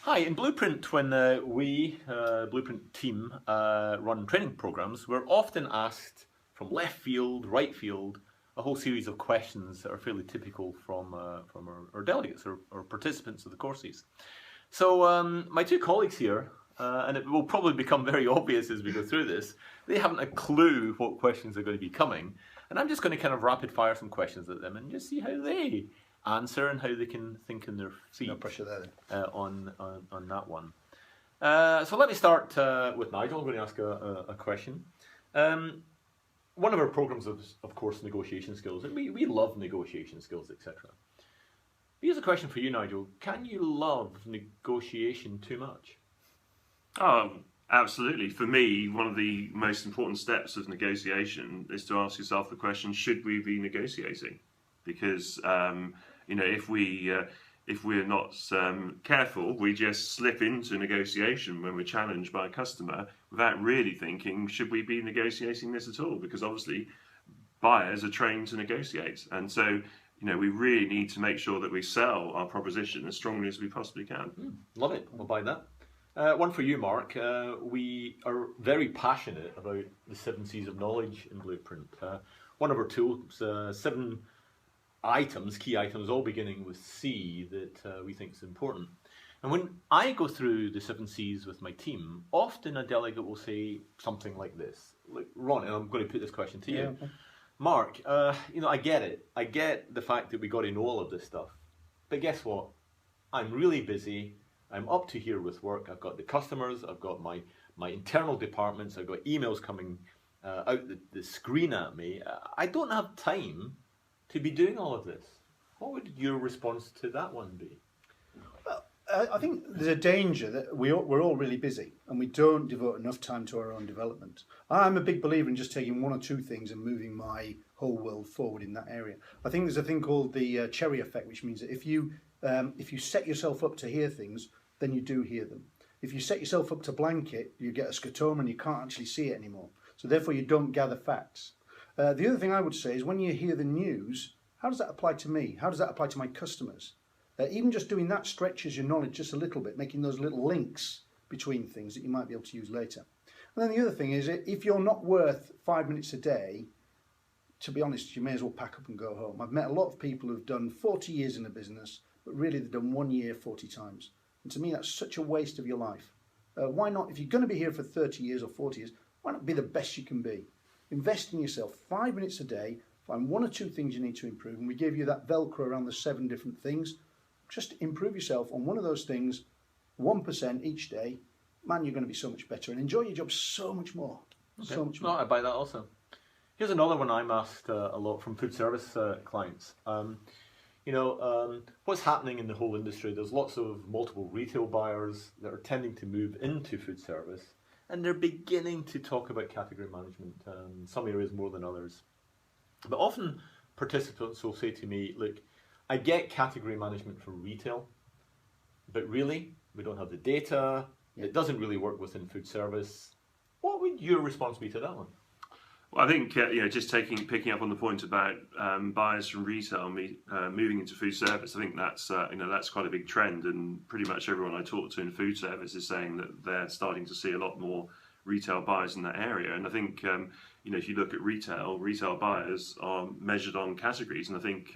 Hi, in Blueprint, when Blueprint team, run training programs, we're often asked from left field, right field, a whole series of questions that are fairly typical from our delegates or participants of the courses. So my two colleagues here, and it will probably become very obvious as we go through this, they haven't a clue what questions are going to be coming, and I'm just going to kind of rapid fire some questions at them and just see how they answer and how they can think on their feet. No pressure there. On that one. So let me start with Nigel. I'm going to ask a question. One of our programs is, of course, negotiation skills, and we love negotiation skills, etc. Here's a question for you, Nigel. Can you love negotiation too much? Oh, absolutely. For me, one of the most important steps of negotiation is to ask yourself the question: should we be negotiating? Because if we're not careful, we just slip into negotiation when we're challenged by a customer without really thinking, should we be negotiating this at all? Because obviously buyers are trained to negotiate. And so, we really need to make sure that we sell our proposition as strongly as we possibly can. Love it. We'll buy that. One for you, Mark. We are very passionate about the 7 C's of knowledge in Blueprint. One of our tools, 7 key items, all beginning with C, that we think is important. And when I go through the 7 C's with my team, often a delegate will say something like this. Like, Ron, and I'm going to put this question to you. Okay. Mark, I get it. I get the fact that we got to know all of this stuff. But guess what? I'm really busy. I'm up to here with work. I've got the customers. I've got my internal departments. I've got emails coming out the screen at me. I don't have time to be doing all of this. What would your response to that one be? Well, I think there's a danger that we're all really busy and we don't devote enough time to our own development. I'm a big believer in just taking 1 or 2 things and moving my whole world forward in that area. I think there's a thing called the cherry effect, which means that if you set yourself up to hear things, then you do hear them. If you set yourself up to blanket, you get a scotoma and you can't actually see it anymore. So therefore you don't gather facts. The other thing I would say is when you hear the news, how does that apply to me? How does that apply to my customers? Even just doing that stretches your knowledge just a little bit, making those little links between things that you might be able to use later. And then the other thing is, if you're not worth 5 minutes a day, to be honest, you may as well pack up and go home. I've met a lot of people who've done 40 years in a business, but really they've done 1 year 40 times. And to me, that's such a waste of your life. Why not, if you're going to be here for 30 years or 40 years, why not be the best you can be? Invest in yourself 5 minutes a day, find 1 or 2 things you need to improve, and we give you that Velcro around the 7 different things. Just improve yourself on one of those things, 1% each day. Man, you're going to be so much better and enjoy your job so much more. Okay. So much more. No, I buy that also. Here's another one I'm asked a lot from food service clients. What's happening in the whole industry? There's lots of multiple retail buyers that are tending to move into food service, and they're beginning to talk about category management, some areas more than others. But often participants will say to me, look, I get category management for retail, but really, we don't have the data. It doesn't really work within food service. What would your response be to that one? Well, I think just picking up on the point about buyers from retail moving into food service, I think that's quite a big trend, and pretty much everyone I talk to in food service is saying that they're starting to see a lot more retail buyers in that area. And I think if you look at retail buyers are measured on categories, and I think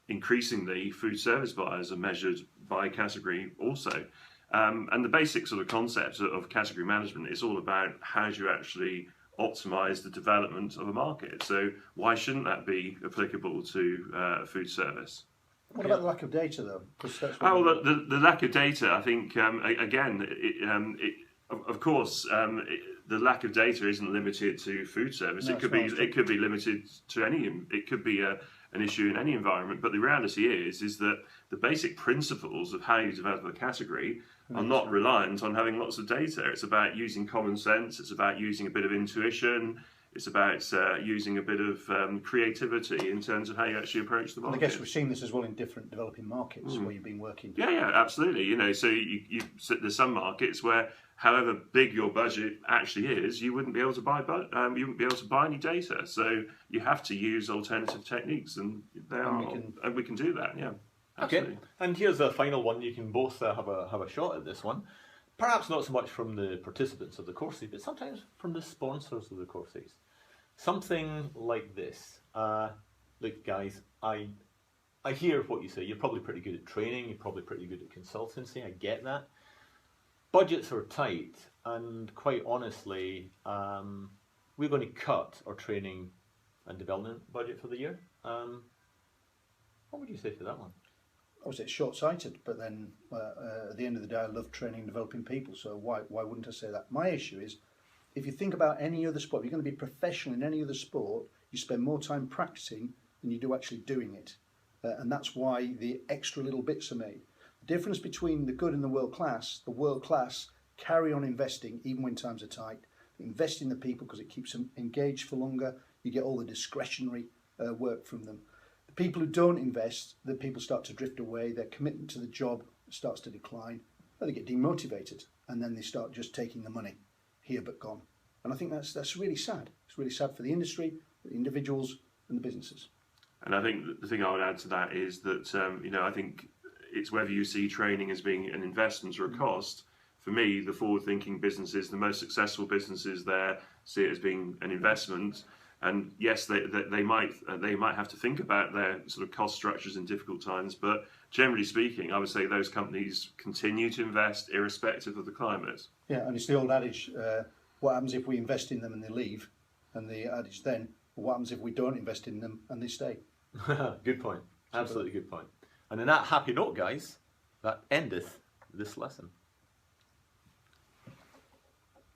increasingly food service buyers are measured by category also. And the basic sort of concept of category management is all about how do you actually optimize the development of a market. So why shouldn't that be applicable to food service? What about the lack of data, though? The lack of data, I think, of course, the lack of data isn't limited to food service. No, it could be limited to any. It could be an issue in any environment. But the reality is that the basic principles of how you develop a category are not reliant on having lots of data. It's about using common sense. It's about using a bit of intuition. It's about using a bit of creativity in terms of how you actually approach the market. And I guess we've seen this as well in different developing markets where you've been working. Yeah, absolutely. So there's some markets where, however big your budget actually is, you wouldn't be able to buy any data. So you have to use alternative techniques, and we can do that. Yeah. Absolutely. Okay, and here's a final one. You can both have a shot at this one. Perhaps not so much from the participants of the courses, but sometimes from the sponsors of the courses. Something like this. Look, guys, I hear what you say. You're probably pretty good at training. You're probably pretty good at consultancy. I get that. Budgets are tight, and quite honestly, we're going to cut our training and development budget for the year. What would you say to that one? I would say it's short-sighted, but then at the end of the day, I love training and developing people, so why wouldn't I say that? My issue is, if you think about any other sport, if you're going to be professional in any other sport, you spend more time practicing than you do actually doing it. And that's why the extra little bits are made. The difference between the good and the world class carry on investing even when times are tight. They invest in the people because it keeps them engaged for longer. You get all the discretionary work from them. The people who don't invest, the people start to drift away, their commitment to the job starts to decline, they get demotivated, and then they start just taking the money, here but gone. And I think that's really sad. It's really sad for the industry, the individuals and the businesses. And I think the thing I would add to that is that, I think it's whether you see training as being an investment or a cost. For me, the forward-thinking businesses, the most successful businesses there, see it as being an investment. And yes, they might have to think about their sort of cost structures in difficult times, but generally speaking, I would say those companies continue to invest irrespective of the climate. Yeah, and it's the old adage, what happens if we invest in them and they leave? And the adage then, what happens if we don't invest in them and they stay? Good point. Absolutely good point. And on that happy note, guys, that endeth this lesson.